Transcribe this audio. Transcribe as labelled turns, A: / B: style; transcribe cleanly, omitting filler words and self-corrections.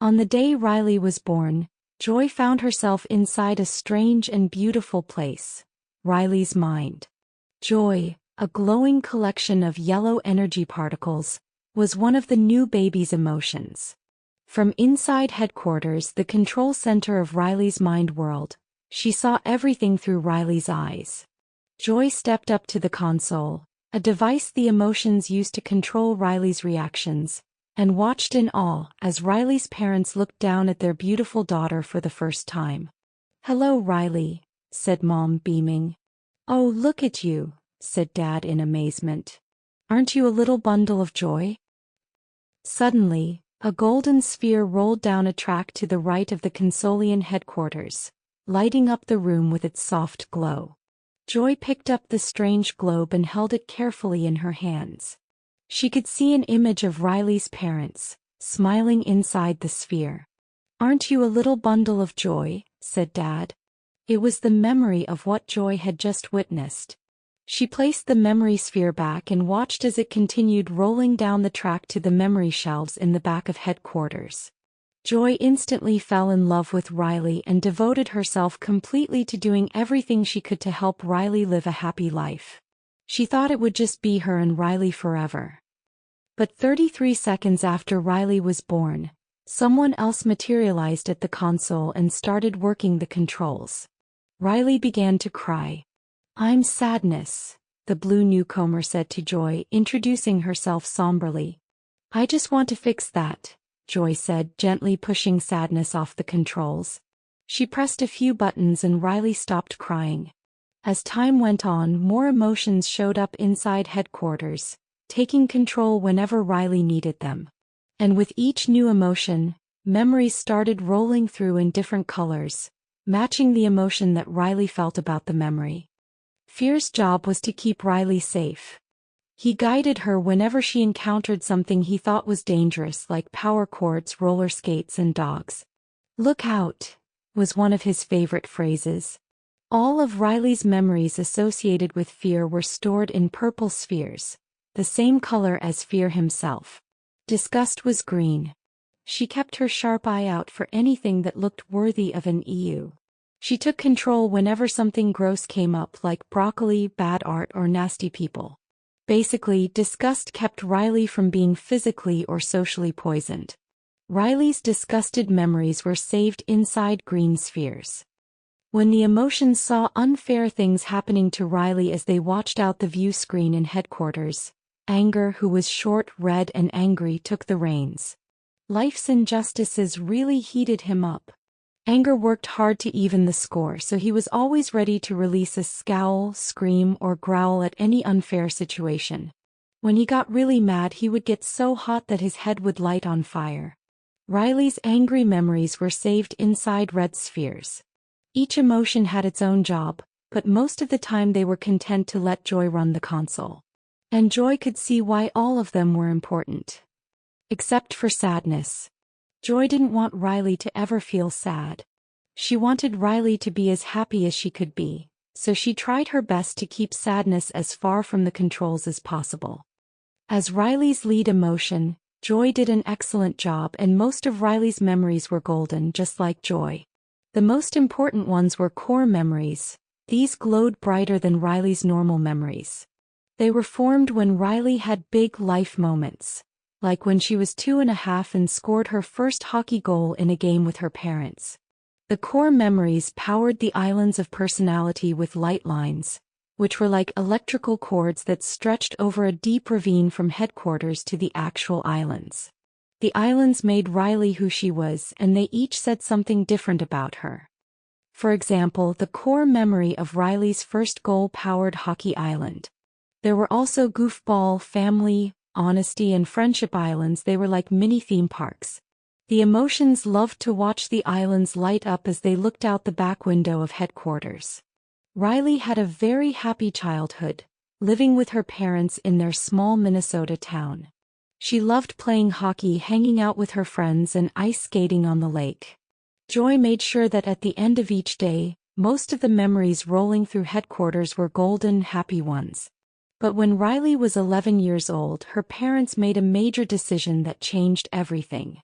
A: On the day Riley was born, Joy found herself inside a strange and beautiful place, Riley's mind. Joy, a glowing collection of yellow energy particles, was one of the new baby's emotions. From inside headquarters, the control center of Riley's mind world, she saw everything through Riley's eyes. Joy stepped up to the console, a device the emotions used to control Riley's reactions, and watched in awe as Riley's parents looked down at their beautiful daughter for the first time. "Hello, Riley," said Mom, beaming. "Oh, look at you," said Dad in amazement. "Aren't you a little bundle of joy?" Suddenly, a golden sphere rolled down a track to the right of the Consolian headquarters, lighting up the room with its soft glow. Joy picked up the strange globe and held it carefully in her hands. She could see an image of Riley's parents, smiling inside the sphere. "Aren't you a little bundle of joy?" said Dad. It was the memory of what Joy had just witnessed. She placed the memory sphere back and watched as it continued rolling down the track to the memory shelves in the back of headquarters. Joy instantly fell in love with Riley and devoted herself completely to doing everything she could to help Riley live a happy life. She thought it would just be her and Riley forever. But 33 seconds after Riley was born, someone else materialized at the console and started working the controls. Riley began to cry. "I'm Sadness," the blue newcomer said to Joy, introducing herself somberly. "I just want to fix that," Joy said, gently pushing Sadness off the controls. She pressed a few buttons and Riley stopped crying. As time went on, more emotions showed up inside headquarters, taking control whenever Riley needed them. And with each new emotion, memories started rolling through in different colors, matching the emotion that Riley felt about the memory. Fear's job was to keep Riley safe. He guided her whenever she encountered something he thought was dangerous, like power cords, roller skates, and dogs. "Look out," was one of his favorite phrases. All of Riley's memories associated with fear were stored in purple spheres, the same color as Fear himself. Disgust was green. She kept her sharp eye out for anything that looked worthy of an EU. She took control whenever something gross came up, like broccoli, bad art, or nasty people. Basically, disgust kept Riley from being physically or socially poisoned. Riley's disgusted memories were saved inside green spheres. When the emotions saw unfair things happening to Riley as they watched out the view screen in headquarters, anger, who was short, red, and angry, took the reins. Life's injustices really heated him up. Anger worked hard to even the score, so he was always ready to release a scowl, scream, or growl at any unfair situation. When he got really mad, he would get so hot that his head would light on fire. Riley's angry memories were saved inside red spheres. Each emotion had its own job, but most of the time they were content to let Joy run the console. And Joy could see why all of them were important. Except for Sadness. Joy didn't want Riley to ever feel sad. She wanted Riley to be as happy as she could be, so she tried her best to keep Sadness as far from the controls as possible. As Riley's lead emotion, Joy did an excellent job, and most of Riley's memories were golden, just like Joy. The most important ones were core memories. These glowed brighter than Riley's normal memories. They were formed when Riley had big life moments, like when she was 2.5 and scored her first hockey goal in a game with her parents. The core memories powered the islands of personality with light lines, which were like electrical cords that stretched over a deep ravine from headquarters to the actual islands. The islands made Riley who she was, and they each said something different about her. For example, the core memory of Riley's first goal powered Hockey Island. There were also Goofball, Family, Honesty, and Friendship Islands. They were like mini theme parks. The emotions loved to watch the islands light up as they looked out the back window of headquarters. Riley had a very happy childhood, living with her parents in their small Minnesota town. She loved playing hockey, hanging out with her friends, and ice skating on the lake. Joy made sure that at the end of each day, most of the memories rolling through headquarters were golden, happy ones. But when Riley was 11 years old, her parents made a major decision that changed everything.